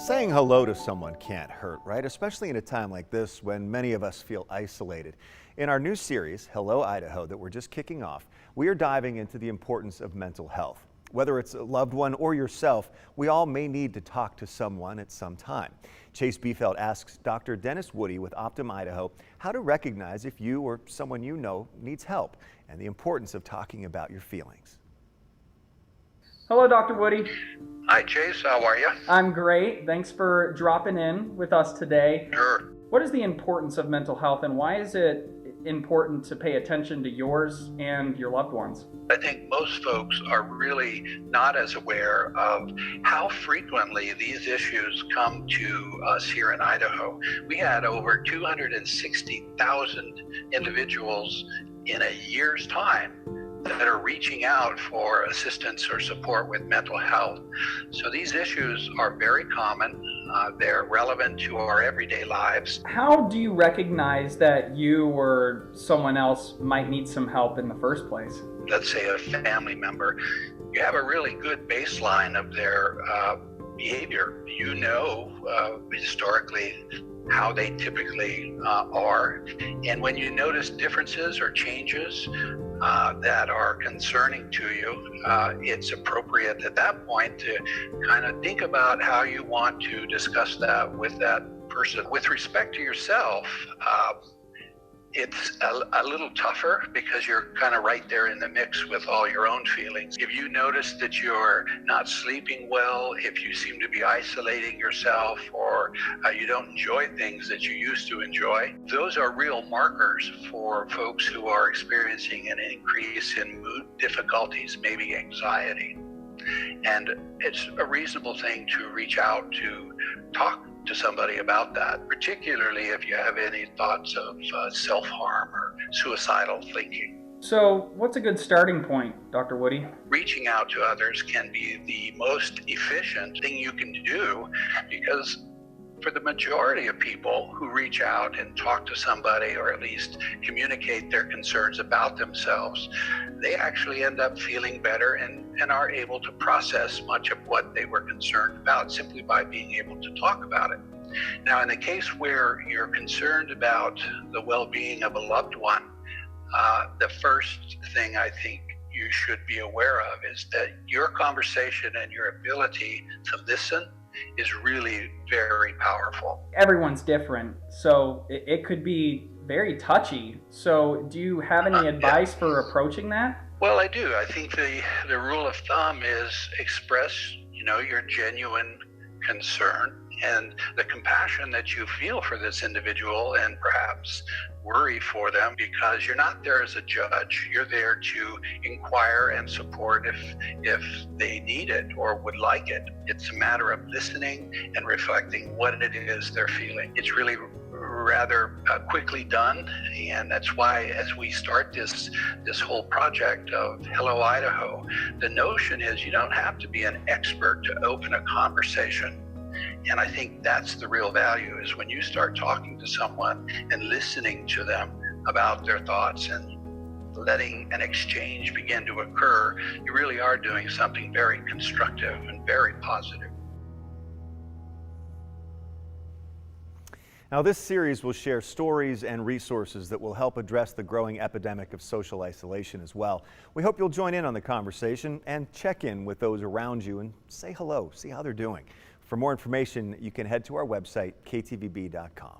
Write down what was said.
Saying hello to someone can't hurt, right? Especially in a time like this when many of us feel isolated. In our new series, Hello Idaho, that we're just kicking off, we are diving into the importance of mental health. Whether it's a loved one or yourself, we all may need to talk to someone at some time. Chase Biefeld asks Dr. Dennis Woody with Optum Idaho how to recognize if you or someone you know needs help and the importance of talking about your feelings. Hello, Dr. Woody. Hi, Chase. How are you? I'm great. Thanks for dropping in with us today. Sure. What is the importance of mental health, and why is it important to pay attention to yours and your loved ones? I think most folks are really not as aware of how frequently these issues come to us here in Idaho. We had over 260,000 individuals in a year's time that are reaching out for assistance or support with mental health. So these issues are very common. They're relevant to our everyday lives. How do you recognize that you or someone else might need some help in the first place? Let's say a family member, you have a really good baseline of their behavior. You know historically how they typically are. And when you notice differences or changes that are concerning to you, it's appropriate at that point to kind of think about how you want to discuss that with that person. With respect to yourself, it's a little tougher because you're kind of right there in the mix with all your own feelings. If you notice that you're not sleeping well, if you seem to be isolating yourself, or you don't enjoy things that you used to enjoy, those are real markers for folks who are experiencing an increase in mood difficulties, maybe anxiety. And it's a reasonable thing to reach out to talk to somebody about that, particularly if you have any thoughts of self-harm or suicidal thinking. So what's a good starting point, Dr. Woody? Reaching out to others can be the most efficient thing you can do, because for the majority of people who reach out and talk to somebody, or at least communicate their concerns about themselves, they actually end up feeling better and are able to process much of what they were concerned about simply by being able to talk about it. Now, in the case where you're concerned about the well-being of a loved one, the first thing I think you should be aware of is that your conversation and your ability to listen is really very powerful. Everyone's different, so it could be very touchy. So do you have any advice for approaching that? Well, I do. I think the rule of thumb is express, your genuine concern and the compassion that you feel for this individual, and perhaps worry for them, because you're not there as a judge. You're there to inquire and support if they need it or would like it. It's a matter of listening and reflecting what it is they're feeling. It's really rather quickly done, and that's why as we start this whole project of Hello Idaho, the notion is you don't have to be an expert to open a conversation. And I think that's the real value, is when you start talking to someone and listening to them about their thoughts and letting an exchange begin to occur, you really are doing something very constructive and very positive. Now, this series will share stories and resources that will help address the growing epidemic of social isolation as well. We hope you'll join in on the conversation and check in with those around you and say hello, see how they're doing. For more information, you can head to our website, ktvb.com.